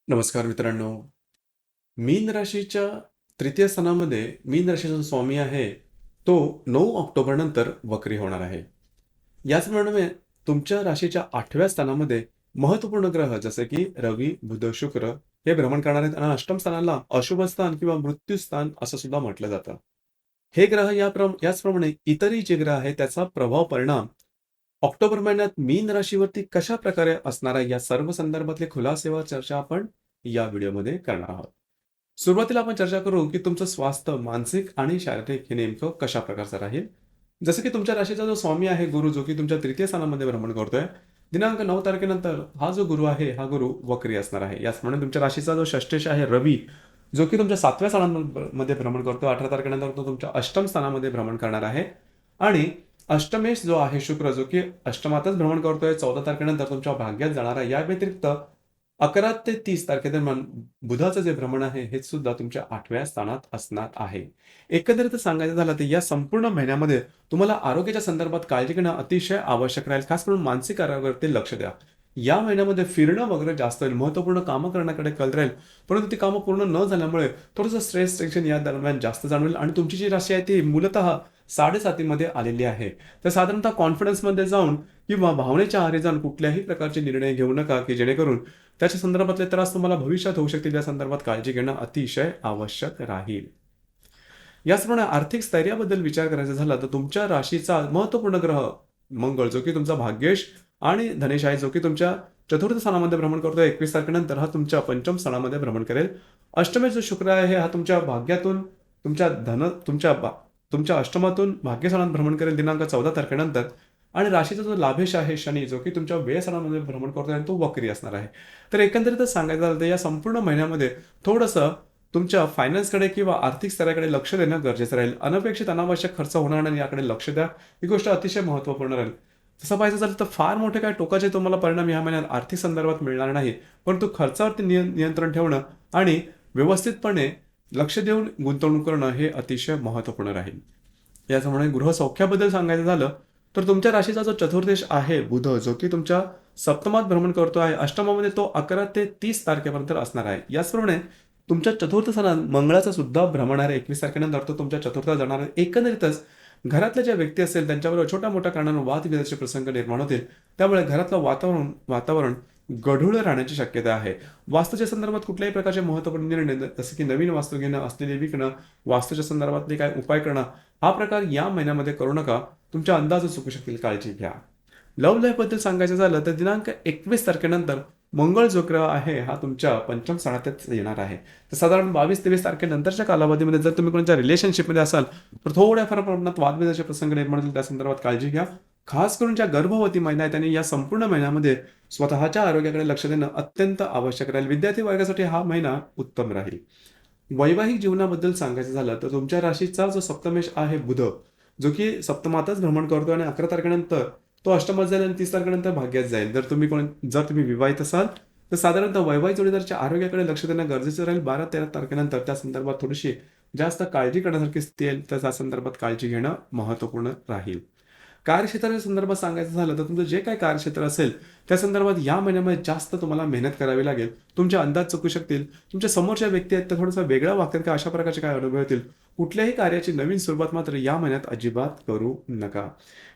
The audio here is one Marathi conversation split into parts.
नमस्कार मित्रांनो. मीन राशीच्या तृतीय स्थानामध्ये मीन राशीचा जो स्वामी आहे, तो 9 ऑक्टोबर नंतर वक्री होणार आहे. याचप्रमाणे तुमच्या राशीच्या 8व्या स्थानामध्ये महत्त्वपूर्ण ग्रह जसे की रवी, बुध, शुक्र हे भ्रमण करणार आहेत आणि अष्टम स्थानाला अशुभ स्थान किंवा मृत्यू स्थान असं सुद्धा म्हटलं जातं. हे ग्रह याचप्रमाणे इतरही जे ग्रह आहेत त्याचा प्रभाव परिणाम ऑक्टोबर महिन्यात मीन राशीवरती कशा प्रकारे असणार आहे या सर्व संदर्भातले खुलासेवर चर्चा आपण या व्हिडिओमध्ये करणार आहोत. सुरुवातीला आपण चर्चा करू की तुमचं स्वास्थ्य मानसिक आणि शारीरिक हे नेमकं कशा प्रकारचं राहील. जसं की तुमच्या राशीचा जो स्वामी आहे गुरु, जो की तुमच्या तृतीय स्थानामध्ये भ्रमण करतोय, दिनांक 9 तारखेनंतर हा जो गुरु आहे, हा गुरु वक्री असणार आहे. याचप्रमाणे तुमच्या राशीचा जो षष्टेश आहे रवी, जो की तुमच्या 7व्या स्थानामध्ये भ्रमण करतो. 18 तारखेनंतर तो तुमच्या अष्टम स्थानामध्ये भ्रमण करणार आहे. आणि अष्टमेश जो आहे शुक्र, जो की अष्टमातच भ्रमण करतोय, 14 तारखेनंतर तुमच्या भाग्यात जाणार आहे. या व्यतिरिक्त 11 ते 30 तारखेदरम्यान बुधाचं जे भ्रमण आहे हे सुद्धा तुमच्या 8व्या स्थानात असणार आहे. एकंदरीत सांगायचं झालं तर या संपूर्ण महिन्यामध्ये तुम्हाला आरोग्याच्या संदर्भात काळजी घेणं अतिशय आवश्यक राहील. खास करून मानसिक आरोग्यावरती लक्ष द्या. या महिन्यामध्ये फिरणं वगैरे जास्त होईल. महत्त्वपूर्ण कामं करण्याकडे कल राहील. परंतु ती कामं पूर्ण न झाल्यामुळे थोडंसं स्ट्रेस, टेन्शन या दरम्यान जास्त जाणवेल आणि तुमची जी राशी आहे ती मूलतः 7.5 मध्ये आलेली आहे. तर साधारणतः कॉन्फिडन्समध्ये जाऊन किंवा भावनेच्या आहारी जाऊन कुठल्याही प्रकारचे निर्णय घेऊ नका, की जेणेकरून त्याच्या संदर्भातले त्रास तुम्हाला भविष्यात होऊ शकतील. या संदर्भात काळजी घेणं अतिशय आवश्यक राहील. याचप्रमाणे आर्थिक स्थैर्याबद्दल विचार करायचा झाला तर तुमच्या राशीचा महत्त्वपूर्ण ग्रह मंगळ, जो की तुमचा भाग्येश आणि धनेश आहे, जो की तुमच्या चतुर्थ स्थानामध्ये भ्रमण करतोय. 21 तारखेनंतर हा तुमच्या पंचम स्थानामध्ये भ्रमण करेल. अष्टमेश जो शुक्र आहे हा तुमच्या भाग्यातून तुमच्या धन तुमच्या तुमच्या अष्टमातून भाग्यस्थानात भ्रमण करेल दिनांक 14 तारखेनंतर. आणि राशीचा जो लाभेश आहे शनी, जो की तुमच्या व्ययस्थानामध्ये भ्रमण करतोय आणि तो वक्री असणार आहे. तर एकंदरीतच सांगायचं झालं तर या संपूर्ण महिन्यामध्ये थोडंसं तुमच्या फायनान्सकडे किंवा आर्थिक स्तराकडे लक्ष देणं गरजेचं राहील. अनपेक्षित अनावश्यक खर्च होणार नाही याकडे लक्ष द्या. ही गोष्ट अतिशय महत्त्वपूर्ण राहील. तसं पाहायचं झालं तर फार मोठे काय टोकाचे तुम्हाला परिणाम या महिन्यात आर्थिक संदर्भात मिळणार नाही. परंतु खर्चावरती नियंत्रण ठेवणं आणि व्यवस्थितपणे लक्ष देऊन गुंतवणूक करणं हे अतिशय महत्त्वपूर्ण राहील. याचप्रमाणे गृहसौख्याबद्दल सांगायचं झालं तर तुमच्या राशीचा जो चतुर्देश आहे बुध, जो की तुमच्या सप्तमात भ्रमण करतो आहे, अष्टमामध्ये तो 11 ते 30 तारखेपर्यंत असणार आहे. याचप्रमाणे तुमच्या चतुर्थ स्थानात मंगळाचा सुद्धा भ्रमण आहे. 21 तारखेनंतर तो तुमच्या चतुर्थात जाणार आहे. एकंदरीतच घरातल्या ज्या व्यक्ती असेल त्यांच्याबरोबर छोट्या मोठ्या कारणांवर वादविवादाचे प्रसंग निर्माण होतील. त्यामुळे घरातलं वातावरण गढूळ राहण्याची शक्यता आहे. वास्तूच्या संदर्भात कुठल्याही प्रकारचे महत्त्वपूर्ण निर्णय जसं की नवीन वास्तू घेणं, असलेले विकणं, वास्तूच्या संदर्भातले काय उपाय करणं, हा प्रकार या महिन्यामध्ये करू नका. तुमच्या अंदाज चुकू शकतील, काळजी घ्या. लव्ह लाईफबद्दल सांगायचं झालं तर दिनांक 21 तारखेनंतर मंगळ जो ग्रह आहे हा तुमच्या पंचम स्थानातच येणार आहे. तर साधारण 22-23 तारखेनंतरच्या कालावधीमध्ये जर तुम्ही कोणाच्या रिलेशनशिपमध्ये असाल तर थोड्याफार प्रमाणात वादविवादाचे प्रसंग निर्माण होतील. त्या संदर्भात काळजी घ्या. खास करून ज्या गर्भवती महिला आहेत त्यांनी या संपूर्ण महिन्यामध्ये स्वतःच्या आरोग्याकडे लक्ष देणं अत्यंत आवश्यक राहील. विद्यार्थी वर्गासाठी हा महिना उत्तम राहील. वैवाहिक जीवनाबद्दल सांगायचं झालं तर तुमच्या राशीचा जो सप्तमेश आहे बुध, जो की सप्तमातच भ्रमण करतो आणि 11 तारखेनंतर तो अष्टमात जाईल आणि 30 तारखेनंतर भाग्यात जाईल. जर तुम्ही विवाहित असाल तर साधारणतः वैवाहिक जोडीदाराच्या आरोग्याकडे लक्ष देणं गरजेचं राहील. 12-13 तारखेनंतर त्या संदर्भात थोडीशी जास्त काळजी करण्यासारखी स्थिती येईल, तर त्या संदर्भात काळजी घेणं महत्त्वपूर्ण राहील. कार्यक्षेत्राच्या संदर्भात सांगायचं झालं तर तुमचं जे काही कार्यक्षेत्र असेल त्या संदर्भात या महिन्यामध्ये जास्त तुम्हाला मेहनत करावी लागेल. तुमचे अंदाज चुकू शकतील. तुमच्या समोरच्या व्यक्ती आहेत तर थोडंसं वेगळं वागतात का, अशा प्रकारचे काय अनुभव येतील. कुठल्याही कार्याची नवीन सुरुवात मात्र या महिन्यात अजिबात करू नका.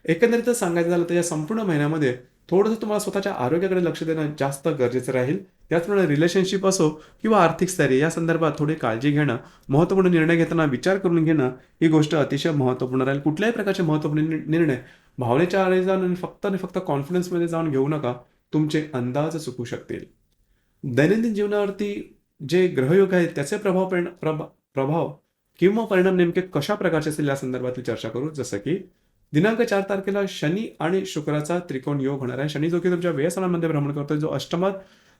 एकंदरीतच सांगायचं झालं तर या संपूर्ण महिन्यामध्ये थोडंसं तुम्हाला स्वतःच्या आरोग्याकडे लक्ष देणं जास्त गरजेचं राहील. त्याचप्रमाणे रिलेशनशिप असो किंवा आर्थिक स्थैर्य या संदर्भात थोडी काळजी घेणं, महत्त्वपूर्ण निर्णय घेताना विचार करून घेणं ही गोष्ट अतिशय महत्त्वपूर्ण राहील. कुठल्याही प्रकारचे महत्त्वपूर्ण निर्णय भावनेच्या आहारी जाऊन आणि फक्त कॉन्फिडन्समध्ये जाऊन घेऊ नका. तुमचे अंदाज चुकू शकतील. दैनंदिन जीवनावरती जे ग्रहयोग आहेत त्याचे प्रभाव किंवा परिणाम नेमके कशा प्रकारचे असेल या संदर्भातली चर्चा करू. जसं की दिनांक 4 तारखेला शनी आणि शुक्राचा त्रिकोण योग होणार आहे. शनी जो की तुमच्या व्ययस्थानामध्ये भ्रमण करतोय, जो अष्टमात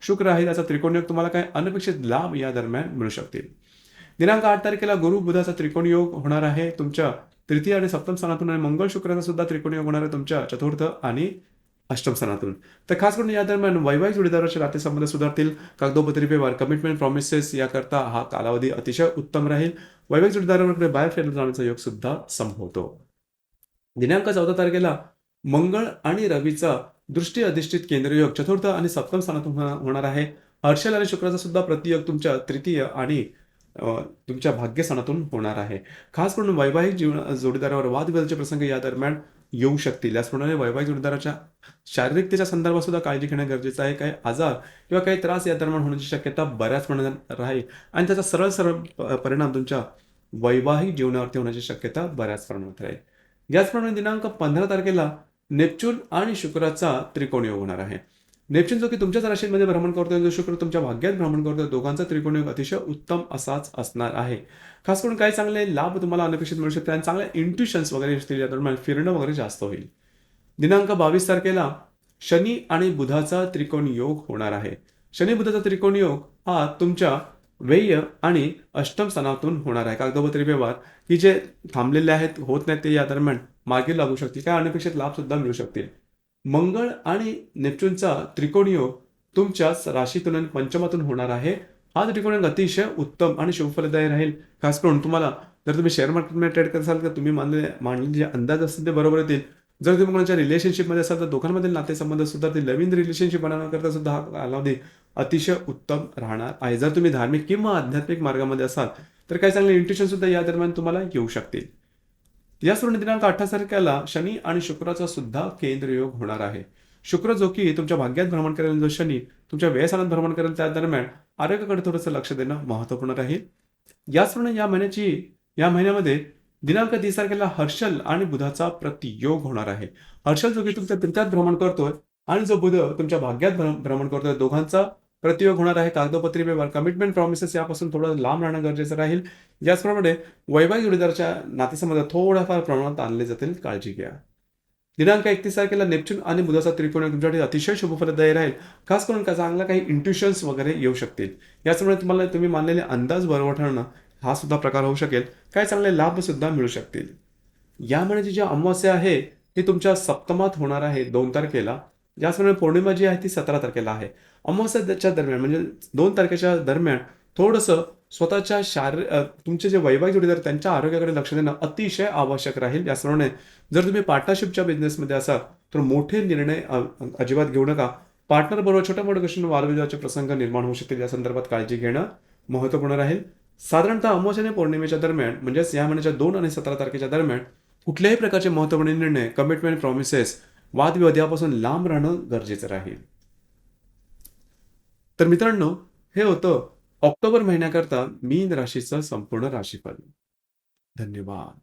शुक्र आहे त्याचा त्रिकोण योग तुम्हाला काही अनपेक्षित लाभ या दरम्यान मिळू शकतील. दिनांक 8 तारखेला गुरु बुधाचा त्रिकोण योग होणार आहे तुमच्या तृतीय आणि सप्तम स्थानातून, आणि मंगळ शुक्राचा सुद्धा त्रिकोण योग होणार आहे तुमच्या चतुर्थ आणि अष्टम स्थानातून. तर खास करून या दरम्यान वैवाहिक जोडीदाराचे नातेसंबंध सुधारतील. कागदोपत्री व्यवहार, कमिटमेंट, प्रॉमिसेस याकरता हा कालावधी अतिशय उत्तम राहील. वैवाहिक जोडीदाराकडे बाहेर फिरायला जाण्याचा योग सुद्धा संभवतो. दिनांक 14 तारखेला मंगळ आणि रवीचा दृष्टी अधिष्ठित केंद्रयोग चतुर्थ आणि सप्तम स्थानातून होणार आहे. हर्षल आणि शुक्राचा सुद्धा प्रतियोग तुमच्या तृतीय आणि तुमच्या भाग्यस्थानातून होणार आहे. खास करून वैवाहिक जोडीदारावर वादविवादाचे प्रसंग या दरम्यान येऊ शकतील. याचप्रमाणे वैवाहिक जोडीदाराच्या शारीरिकतेच्या संदर्भात सुद्धा काळजी घेणं गरजेचं आहे. काही आजार किंवा काही त्रास या दरम्यान होण्याची शक्यता बऱ्याच प्रमाणात राहील आणि त्याचा सरळ सरळ परिणाम तुमच्या वैवाहिक जीवनावरती होण्याची शक्यता बऱ्याच प्रमाणात राहील. याचप्रमाणे दिनांक 15 तारखेला नेपच्यून आणि शुक्राचा त्रिकोण योग होणार आहे. नेपच्यून जो की तुमच्याच राशीमध्ये भ्रमण करतोय, जो शुक्र तुमच्या भाग्यात भ्रमण करतोय, दोघांचा त्रिकोण योग अतिशय उत्तम असाच असणार आहे. खास करून काही चांगले लाभ तुम्हाला अनपेक्षित मिळू शकते आणि चांगल्या इंट्युशन्स वगैरे असतील, या दरम्यान फिरणं वगैरे जास्त होईल. दिनांक 22 तारखेला शनी आणि बुधाचा त्रिकोण योग होणार आहे. शनी बुधाचा त्रिकोण योग हा तुमच्या व्यय आणि अष्टम स्थानातून होणार आहे. कागदोपत्री व्यवहार की जे थांबलेले आहेत, होत नाहीत, ते या दरम्यान मागे लागू शकतील. काय अनपेक्षित लाभ सुद्धा मिळू शकतील. मंगळ आणि नेपच्यूनचा त्रिकोण योग तुमच्या राशीतून आणि पंचमातून होणार आहे. हा त्रिकोण योग अतिशय उत्तम आणि शुभफलदायी राहील. खास करून तुम्हाला जर तुम्ही शेअर मार्केटमध्ये ट्रेड करत असाल तर तुम्ही मांडलेले जे अंदाज असतील ते बरोबर येतील. जर तुम्ही कोणाच्या रिलेशनशिपमध्ये असाल तर दोघांमधील नातेसंबंध सुद्धा नवीन रिलेशनशिप बनवण्याकरता सुद्धा हा कालावधी अतिशय उत्तम राहणार आहे. जर तुम्ही धार्मिक किंवा आध्यात्मिक मार्गामध्ये असाल तर काही चांगले इंट्युशन सुद्धा या दरम्यान तुम्हाला येऊ शकतील. याचप्रमाणे दिनांक 28 तारखेला शनी आणि शुक्राचा सुद्धा केंद्र योग होणार आहे. शुक्र जो की तुमच्या भाग्यात भ्रमण करेल, जो शनी तुमच्या व्ययस्थानात भ्रमण करेल, त्या दरम्यान आरोग्याकडे थोडंसं लक्ष देणं महत्त्वपूर्ण राहील. याचप्रमाणे या महिन्यामध्ये दिनांक 30 तारखेला हर्षल आणि बुधाचा प्रतियोग होणार आहे. हर्षल जो की तुमच्या तृतीयात भ्रमण करतोय आणि जो बुध तुमच्या भाग्यात भ्रमण करतोय, दोघांचा प्रतियोग होणार आहे. कागदोपत्री व्यवहार, कमिटमेंट, प्रॉमिसेस यापासून थोडं लांब राहणं गरजेचं राहील. याचप्रमाणे वैवाहिक जोडीदाराच्या नातेसंबंध थोड्याफार प्रमाणात आणले जातील, काळजी घ्या. दिनांक 31 तारखेला नेपच्यून आणि बुधाचा त्रिकोण तुमच्यासाठी अतिशय शुभफलदायी राहील. खास करून चांगला काही इंट्युशन्स वगैरे येऊ शकतील. याचप्रमाणे तुम्ही मानलेले अंदाज बरोबर ठरणं हा सुद्धा प्रकार होऊ शकेल. काही चांगले लाभ सुद्धा मिळू शकतील. या महिन्याची जी अमावास्या आहे ती तुमच्या सप्तमात होणार आहे 2 तारखेला. याचप्रमाणे पौर्णिमा जी आहे ती 17 तारखेला आहे. अमावास्याच्या दरम्यान म्हणजे 2 तारखेच्या दरम्यान थोडंसं स्वतःच्या तुमचे जे वैवाहिक जोडीदार त्यांच्या आरोग्याकडे लक्ष देणं अतिशय आवश्यक राहील. याचप्रमाणे जर तुम्ही पार्टनरशिपच्या बिझनेसमध्ये असाल तर मोठे निर्णय अजिबात घेऊ नका. पार्टनर बरोबर छोट्या मोठ्या गोष्टींवर वादविवादाचे प्रसंग निर्माण होऊ शकतील. या संदर्भात काळजी घेणं महत्त्वपूर्ण राहील. साधारणतः अमावास्या आणि पौर्णिमेच्या दरम्यान म्हणजेच या महिन्याच्या 2 आणि 17 तारखेच्या दरम्यान कुठल्याही प्रकारचे महत्त्वपूर्ण निर्णय, कमिटमेंट, प्रॉमिसेस, वादविवाद यापासून लांब राहणं गरजेचं राहील. तर मित्रांनो, हे होतं ऑक्टोबर महिन्याकरता मीन राशीचं संपूर्ण राशीफल. धन्यवाद.